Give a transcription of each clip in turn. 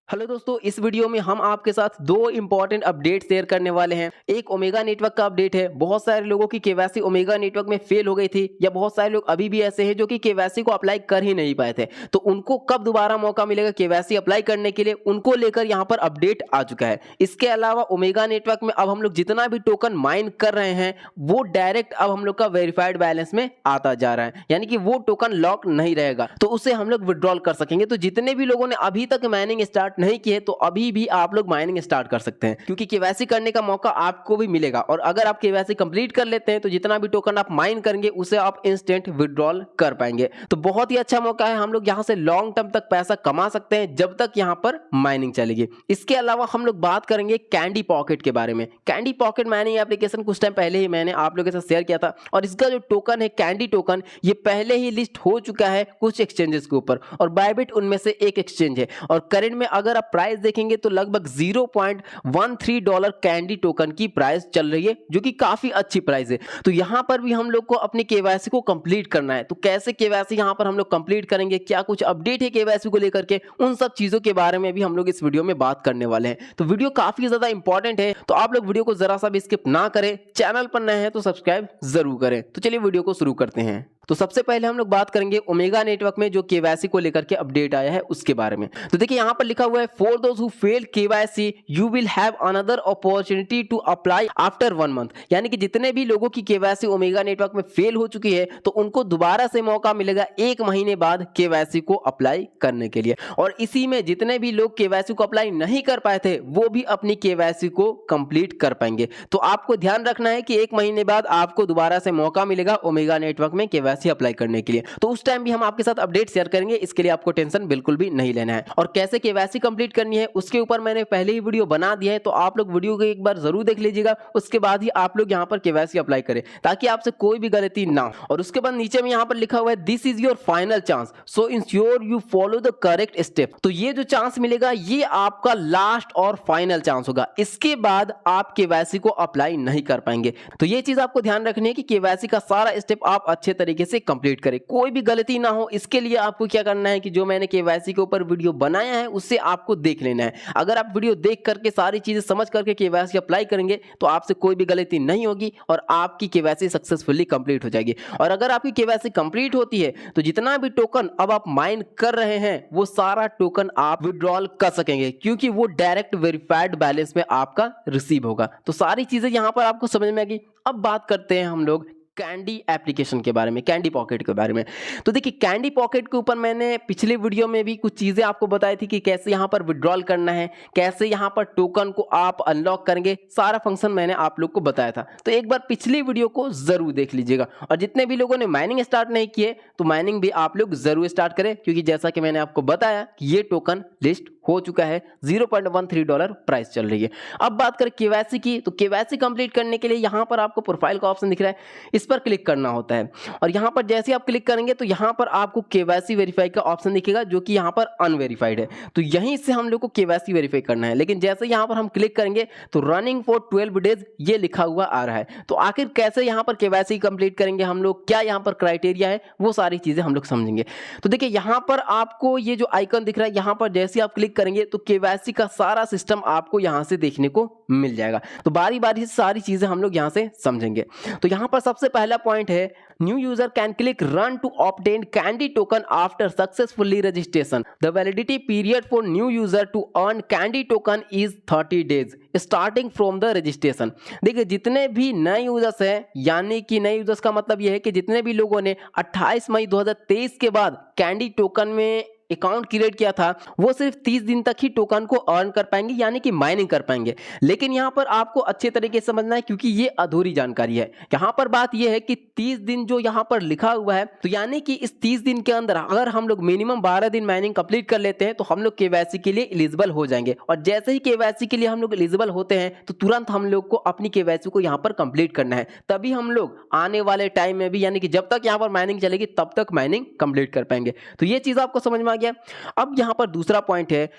Hello दोस्तों, इस video में हम आपके साथ दो इंपॉर्टेंट अपडेट शेयर करने वाले हैं। एक ओमेगा नेटवर्क का अपडेट है। बहुत सारे लोगों की केवाईसी ओमेगा नेटवर्क में फेल हो गई थी या बहुत सारे लोग अभी भी ऐसे हैं जो कि केवाईसी को अप्लाई कर ही नहीं पाए थे, तो उनको कब दोबारा मौका मिलेगा केवाईसी अप्लाई करने के लिए, उनको लेकर यहाँ पर अपडेट आ चुका है। इसके अलावा ओमेगा नेटवर्क में अब हम लोग जितना भी टोकन माइन कर रहे हैं वो डायरेक्ट अब हम लोग का वेरीफाइड बैलेंस में आता जा रहा है, यानी कि वो टोकन लॉक नहीं रहेगा, तो उसे हम लोग विड्रॉल कर सकेंगे। तो जितने भी लोगों ने अभी तक माइनिंग स्टार्ट नहीं की है तो अभी भी आप लोग माइनिंग स्टार्ट कर सकते हैं, क्योंकि केवाईसी करने का मौका आपको भी मिलेगा। और अगर आप केवाईसी कंप्लीट कर लेते हैं तो जितना भी टोकन आप माइन करेंगे उसे आप इंस्टेंट विड्रॉल कर पाएंगे। तो बहुत ही अच्छा मौका है, हम लोग यहाँ से लॉन्ग टर्म तक पैसा कमा सकते हैं जब तक यहाँ पर माइनिंग चलेगी। इसके अलावा हम लोग बात करेंगे कैंडी पॉकेट के बारे में। कैंडी पॉकेट माइनिंग एप्लीकेशन कुछ टाइम पहले ही मैंने आप लोगों के साथ शेयर किया था, और इसका जो टोकन है कैंडी टोकन, ये पहले ही लिस्ट हो चुका है कुछ एक्सचेंजेस के ऊपर, और बायबिट उनमें से एक एक्सचेंज है। और करंट में अगर आप प्राइस देखेंगे तो लगभग $0.13 कैंडी टोकन की प्राइस चल रही है, जो कि काफी अच्छी प्राइस है। तो यहां पर भी हम लोग को अपनी केवाईसी को कंप्लीट करना है। तो कैसे केवाईसी यहां पर हम लोग कंप्लीट करेंगे, क्या कुछ अपडेट है केवाईसी को लेकर के, उन सब चीजों के बारे में भी हम लोग इस वीडियो में बात करने वाले हैं। तो वीडियो काफी ज्यादा इंपॉर्टेंट है, तो आप लोग वीडियो को जरा सा भी स्किप ना करें। चैनल पर नए हैं तो सब्सक्राइब जरूर करें। तो चलिए वीडियो को शुरू करते हैं। तो सबसे पहले हम लोग बात करेंगे ओमेगा नेटवर्क में जो केवाईसी को लेकर के अपडेट आया है उसके बारे में। तो देखिए यहां पर लिखा हुआ है, for those who failed KYC you will have another opportunity to apply after 1 month. यानी कि जितने भी लोगों की केवाईसी ओमेगा नेटवर्क में फेल हो चुकी है तो उनको दोबारा से मौका मिलेगा 1 महीने बाद केवाईसी को अप्लाई करने के लिए। और इसी में जितने भी लोग केवाईसी को अप्लाई नहीं कर पाए थे वो भी अपनी केवाईसी को कंप्लीट कर पाएंगे। तो आपको ध्यान रखना है कि 1 महीने बाद आपको दोबारा से मौका मिलेगा ओमेगा नेटवर्क में केवाईसी अप्लाई करने के लिए। तो उस टाइम भी हम आपके साथ अपडेट शेयर करेंगे, इसके लिए आपको टेंशन बिल्कुल भी नहीं लेना है। और कैसे केवाईसी कंप्लीट करनी है उसके ऊपर मैंने पहले ही वीडियो बना दिया है, तो आप लोग वीडियो को एक बार जरूर देख लीजिएगा, उसके बाद ही आप लोग यहाँ पर केवाईसी अप्लाई करें ताकि आपसे कोई भी गलती ना हो। और उसके बाद नीचे में यहाँ पर लिखा हुआ है, this is your final chance so ensure you follow the correct step. तो ये जो चांस मिलेगा ये आपका लास्ट और फाइनल चांस होगा, इसके बाद आप केवाईसी को अप्लाई नहीं कर पाएंगे। तो ये चीज आपको ध्यान रखनी है कि केवाईसी का सारा स्टेप आप अच्छे तरीके से कंप्लीट करें, कोई भी गलती ना हो। इसके लिए आपको क्या करना है कि जो मैंने केवाईसी के ऊपर वीडियो बनाया है उससे आपको देख लेना है। अगर आप वीडियो देख करके सारी चीजें समझ करके केवाईसी अप्लाई करेंगे तो आपसे कोई भी गलती नहीं होगी और आपकी केवाईसी सक्सेसफुली कंप्लीट हो जाएगी। और अगर आपकी केवाईसी कंप्लीट होती है तो जितना भी टोकन अब आप माइन कर रहे हैं वो सारा टोकन आप विड्रॉल कर सकेंगे, क्योंकि वो डायरेक्ट वेरीफाइड बैलेंस में आपका रिसीव होगा। तो सारी चीजें यहां पर आपको समझ में आएगी। अब बात करते हैं हम लोग कैंडी एप्लीकेशन के बारे में, कैंडी पॉकेट के बारे में। तो देखिए कैंडी पॉकेट के ऊपर मैंने पिछले वीडियो में भी कुछ चीजें आपको बताई थी कि कैसे यहां पर विड्रॉल करना है, कैसे यहां पर टोकन को आप अनलॉक करेंगे, सारा फंक्शन मैंने आप लोग को बताया था। तो एक बार पिछली वीडियो को जरूर देख लीजिएगा। और जितने भी लोगों ने माइनिंग स्टार्ट नहीं किए तो माइनिंग भी आप लोग जरूर स्टार्ट करें, क्योंकि जैसा कि मैंने आपको बताया कि ये टोकन लिस्ट हो चुका है, $0.13 प्राइस चल रही है। अब बात करें केवाईसी की, तो केवाईसी कंप्लीट करने के लिए यहां पर आपको प्रोफाइल का ऑप्शन दिख रहा है, इस पर क्लिक करना होता है। और यहां पर जैसे आप क्लिक करेंगे तो यहां पर आपको केवाईसी वेरीफाई का ऑप्शन दिखेगा, जो कि यहां पर अनवेरीफाइड है। तो यहीं से हम लोग को केवाईसी वेरीफाई करना है। लेकिन जैसे यहां पर हम क्लिक करेंगे तो रनिंग फॉर 12 डेज ये लिखा हुआ आ रहा है। तो आखिर कैसे यहां पर केवाईसी कंप्लीट करेंगे हम लोग, क्या यहां पर क्राइटेरिया है, वो सारी चीजें हम लोग समझेंगे। तो देखिए यहां पर आपको ये जो आइकन दिख रहा है, यहां पर जैसे आप क्लिक करेंगे तो केवाईसी का सारा सिस्टम आपको यहां से देखने को मिल जाएगा। तो बारी बारी से सारी चीजें हम लोग यहां से समझेंगे। तो यहां पर सबसे पहला पॉइंट है, new user can click run to obtain candy token after successfully registration. The validity period for new user to earn candy token is 30 days starting from the registration. देखिए जितने भी नए यूजर्स हैं, यानी कि नए यूजर्स का मतलब यह है कि जितने भी लोगों ने 28 मई 2023 के बाद कैंडी टोकन में अकाउंट क्रिएट किया था, वो सिर्फ 30 दिन तक ही टोकन को अर्न कर पाएंगे, यानी कि माइनिंग कर पाएंगे। लेकिन यहां पर आपको अच्छे तरीके से समझना है, क्योंकि ये अधूरी जानकारी है। यहां पर बात ये है कि 30 दिन जो यहां पर लिखा हुआ है, तो यानी कि इस 30 दिन के अंदर अगर हम लोग मिनिमम 12 दिन माइनिंग कंप्लीट कर लेते हैं तो हम लोग केवाईसी के लिए एलिजिबल हो जाएंगे। और जैसे ही केवाईसी के लिए हम लोग एलिजिबल होते हैं तो तुरंत हम लोग को अपनी केवाईसी को यहां पर कंप्लीट करना है, तभी हम लोग आने वाले टाइम में भी, यानी कि जब तक यहां पर माइनिंग चलेगी तब तक माइनिंग कंप्लीट कर पाएंगे। तो ये चीज आपको समझ में आ गया। अब यहां पर दूसरा पॉइंट है,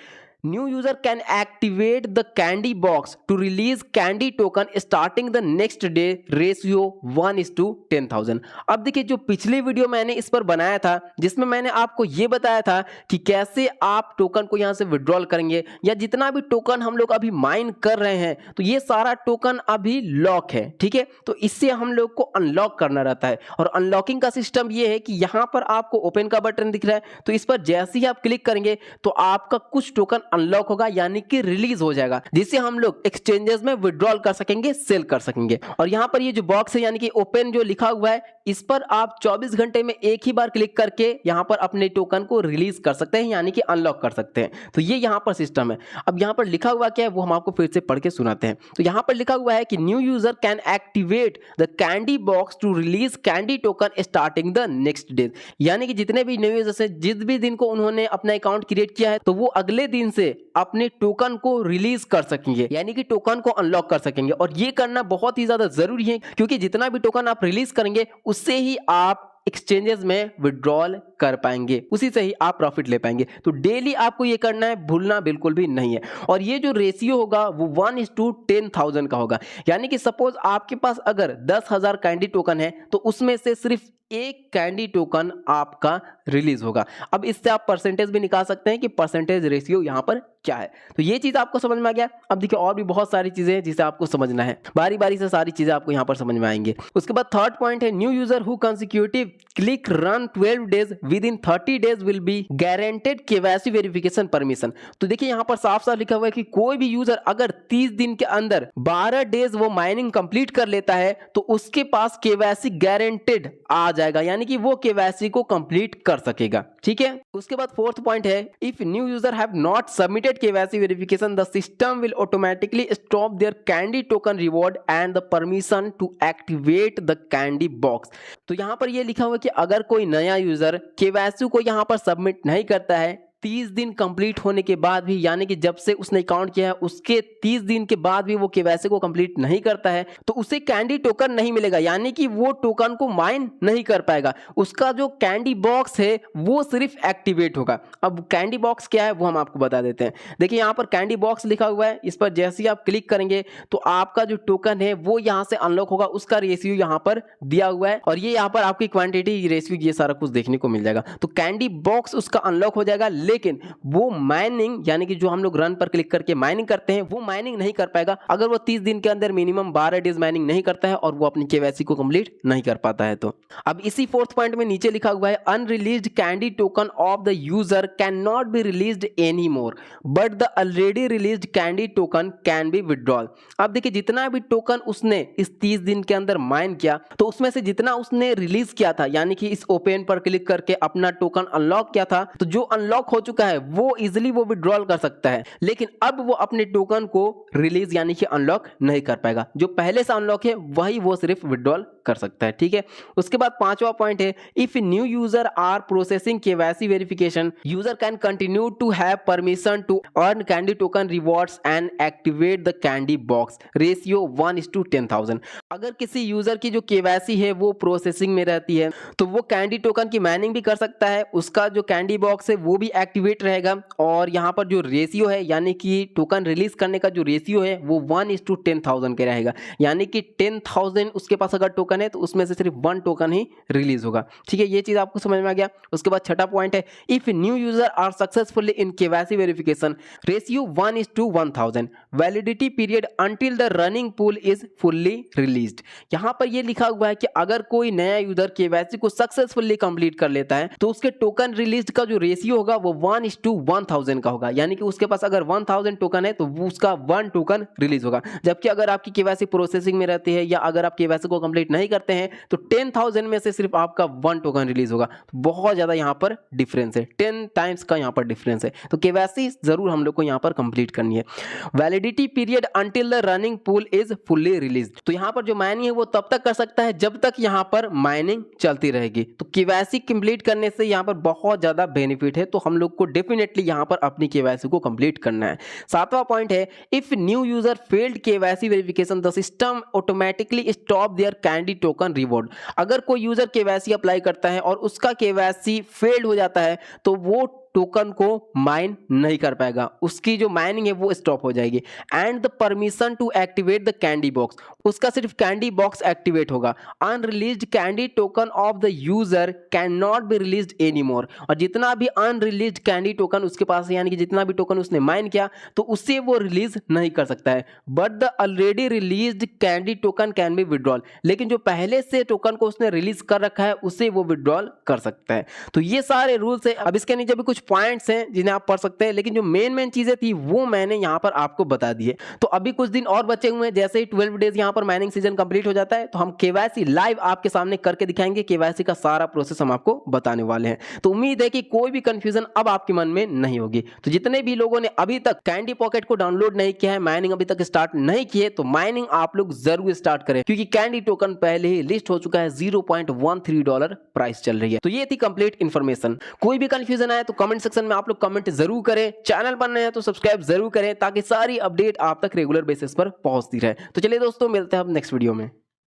new user can activate the candy box to release candy token starting the next day, ratio 1:10,000। अब देखिए, जो पिछले वीडियो मैंने इस पर बनाया था जिसमें मैंने आपको ये बताया था कि कैसे आप टोकन को यहां से विड्रॉल करेंगे, या जितना भी टोकन हम लोग अभी माइन कर रहे हैं तो ये सारा टोकन अभी लॉक है, ठीक है। तो इससे हम लोग को अनलॉक करना रहता है, और अनलॉकिंग का सिस्टम ये है कि यहां पर आपको ओपन का बटन दिख रहा है, तो इस पर जैसे ही आप क्लिक करेंगे तो आपका कुछ टोकन अनलॉक होगा, यानी कि रिलीज हो जाएगा, जिससे हम लोग एक्सचेंजेस में विड्रॉल कर सकेंगे, सेल कर सकेंगे। और यहां पर ये जो बॉक्स है यानी कि ओपन जो लिखा हुआ है, इस पर आप 24 घंटे में एक ही बार क्लिक करके यहां पर अपने टोकन को रिलीज कर सकते हैं, यानी कि अनलॉक कर सकते हैं। तो ये यहां पर सिस्टम है। अब यहां पर लिखा हुआ क्या है वो हम आपको फिर से पढ़ के सुनाते हैं। तो यहां पर लिखा हुआ है कि new user can activate the candy box to release candy token starting the next day, यानी कि जितने भी न्यू यूजर्स हैं, जिस भी दिन को उन्होंने अपना अकाउंट क्रिएट किया है तो वो अगले दिन से अपने टोकन को रिलीज कर सकेंगे, यानी कि टोकन को अनलॉक कर सकेंगे। और ये करना बहुत ही ज्यादा जरूरी है, क्योंकि जितना भी टोकन आप रिलीज करेंगे उससे ही आप एक्सचेंजेस में विड्रॉल कर पाएंगे, उसी से ही आप प्रॉफिट ले पाएंगे। तो डेली आपको ये करना है, भूलना बिल्कुल भी नहीं है। और ये जो रेशियो होगा वो 1:10,000 का होगा, यानी कि सपोज आपके पास अगर 10,000 कैंडी टोकन है तो उसमें से सिर्फ एक कैंडी टोकन आपका रिलीज होगा। अब इससे आप परसेंटेज भी निकाल सकते हैं कि परसेंटेज रेशियो यहां पर क्या है। तो ये चीज आपको समझ में आ गया। अब देखिए, और भी बहुत सारी चीजें हैं जिसे आपको समझना है, बारी बारी से सारी चीजें आपको यहां पर समझ में आएंगे। उसके बाद थर्ड पॉइंट है, new user who consecutive click run 12 days with in 30 days will be guaranteed KYC verification permission. तो देखिए, यहां पर साफ साफ लिखा हुआ है कि कोई भी यूजर अगर 30 दिन के अंदर 12 डेज वो माइनिंग कंप्लीट कर लेता है तो उसके पास केवाईसी गारंटेड आ जाएगा, यानी कि वो केवाईसी को कंप्लीट कर सकेगा, ठीक है। उसके बाद फोर्थ पॉइंट है, if new user have not submitted KYC verification the system will automatically stop their candy token reward and the permission to activate the candy box. तो यहां पर ये लिखा हुआ है कि अगर कोई नया यूजर केवाईसी को यहां पर सबमिट नहीं करता है 30 दिन कंप्लीट होने के बाद भी, यानी कि जब से उसने अकाउंट किया है उसके 30 दिन के बाद भी वो केवाईसी को कंप्लीट नहीं करता है तो उसे कैंडी टोकन नहीं मिलेगा, यानी कि वो टोकन को माइन नहीं कर पाएगा। उसका जो कैंडी बॉक्स है वो सिर्फ एक्टिवेट होगा। अब कैंडी बॉक्स क्या है वो हम आपको बता देते हैं। देखिए, यहाँ पर कैंडी बॉक्स लिखा हुआ है, इस पर जैसे ही आप क्लिक करेंगे तो आपका जो टोकन है वो यहाँ से अनलॉक होगा, उसका रेशियो यहाँ पर दिया हुआ है, और ये यहाँ पर आपकी क्वांटिटी, रेशियो, ये सारा कुछ देखने को मिल जाएगा। तो कैंडी बॉक्स उसका अनलॉक हो जाएगा, लेकिन वो माइनिंग, यानी कि जो हम लोग रन पर क्लिक करके माइनिंग करते हैं, वो माइनिंग नहीं कर पाएगा अगर वो 30 दिन के अंदर मिनिमम 12 डेज माइनिंग नहीं करता है और वो अपनी केवाईसी को कंप्लीट नहीं कर पाता है। तो अब इसी फोर्थ पॉइंट में नीचे लिखा हुआ है, unreleased candy token of the user can not be released any more but the already released candy token can be withdrawal. अब देखिए, जितना भी टोकन उसने इस 30 दिन के अंदर माइन किया तो उसमें से जितना उसने रिलीज किया था, यानी कि इस ओपन पर क्लिक करके अपना टोकन अनलॉक किया था, तो जो अनलॉक हो चुका है वो इजीली वो विड्रॉल कर सकता है, लेकिन अब वो अपने टोकन को रिलीज यानी कि अनलॉक नहीं कर पाएगा। जो पहले से अनलॉक है वही वो सिर्फ विड्रॉल कर सकता है, ठीक है। उसके बाद पांचवा पॉइंट है, if new user are processing KYC verification user can continue to have permission to earn candy token rewards and activate the candy box, ratio 1:10,000। अगर किसी यूजर की जो केवाईसी है वो प्रोसेसिंग में रहती है तो वो कैंडी टोकन की माइनिंग भी कर सकता है, उसका जो कैंडी बॉक्स है वो भी एक्टिवेट रहेगा, और यहाँ पर जो रेशियो है यानी कि टोकन रिलीज करने का जो रेशियो है वो 1:10,000 के रहेगा, यानी कि 10,000 उसके पास अगर टोकन है तो उसमें से सिर्फ 1 टोकन ही रिलीज होगा, ठीक है। ये चीज आपको समझ में आ गया। उसके बाद छठा पॉइंट है, if new user are successfully in KYC verification, ratio 1:1000, validity period until the running pool is fully released. यहाँ पर ये लिखा हुआ है कि अगर कोई नया यूजर केवाईसी को सक्सेसफुली कंप्लीट कर लेता है तो उसके टोकन रिलीज का जो रेशियो होगा वो 1:1000 का होगा, यानी कि उसके पास अगर 1000 टोकन है तो वो उसका 1 टोकन रिलीज होगा। जबकि अगर आपकी केवाईसी प्रोसेसिंग में रहती है या अगर आप केवाईसी को कंप्लीट नहीं करते हैं तो 10,000 में से सिर्फ आपका 1 टोकन रिलीज होगा। तो बहुत ज्यादा यहाँ पर डिफरेंस है, 10 टाइम्स का यहाँ पर डिफरेंस है। तो केवाईसी जरूर हम लोग को यहाँ पर कंप्लीट करनी है। Validity period until the running pool is fully release, तो यहाँ पर जो माइनिंग है वो तब तक कर सकता है जब तक यहाँ पर माइनिंग चलती रहेगी। तो केवाईसी कंप्लीट करने से यहाँ पर बहुत ज्यादा बेनिफिट है, तो हम लोग को डेफिनेटली यहाँ पर अपनी केवाईसी को कंप्लीट करना है। सातवां पॉइंट है, if new user failed KYC verification the system automatically stop their candy token reward. अगर कोई यूजर केवाईसी अप्लाई करता है और उसका केवाईसी फेल्ड हो जाता है तो वो टोकन को माइन नहीं कर पाएगा, उसकी जो माइनिंग है वो स्टॉप हो जाएगी। And the permission to activate the candy box, उसका सिर्फ कैंडी बॉक्स एक्टिवेट होगा। Unreleased candy token of the user can not be released any more, और जितना भी अनरिलीज्ड कैंडी टोकन उसके पास है, यानी कि जितना भी टोकन उसने माइन किया तो उससे वो रिलीज नहीं कर सकता है। But the already released candy token can be withdrawal, लेकिन जो पहले से टोकन को उसने रिलीज कर रखा है उससे वो विड्रॉल कर सकता है। तो ये सारे रूल्स है। अब इसके नीचे भी कुछ पॉइंट्स हैं जिन्हें आप पढ़ सकते हैं, लेकिन जो मेन चीजें थी वो मैंने यहाँ पर आपको बता दी है। तो अभी कुछ दिन और बचे हुए हैं, जैसे ही 12 डेज यहाँ पर माइनिंग सीजन कंप्लीट हो जाता है तो हम केवाईसी लाइव आपके सामने करके दिखाएंगे। केवाईसी का सारा प्रोसेस हम आपको बताने वाले हैं। तो उम्मीद है कि कोई भी कंफ्यूजन अब आपके मन में नहीं होगी। तो जितने भी लोगों ने अभी तक कैंडी पॉकेट को डाउनलोड नहीं किया है, माइनिंग अभी तक स्टार्ट नहीं की है, तो माइनिंग आप लोग जरूर स्टार्ट करें, क्योंकि कैंडी टोकन पहले ही लिस्ट हो चुका है। $0.13 प्राइस चल रही है। तो ये थी कंप्लीट इन्फॉर्मेशन। कोई भी कंफ्यूजन आए तो कमेंट सेक्शन में आप लोग कमेंट जरूर करें। चैनल पर नए हैं तो सब्सक्राइब जरूर करें, ताकि सारी अपडेट आप तक रेगुलर बेसिस पर पहुंचती रहे। तो चलिए दोस्तों, मिलते हैं अब नेक्स्ट वीडियो में।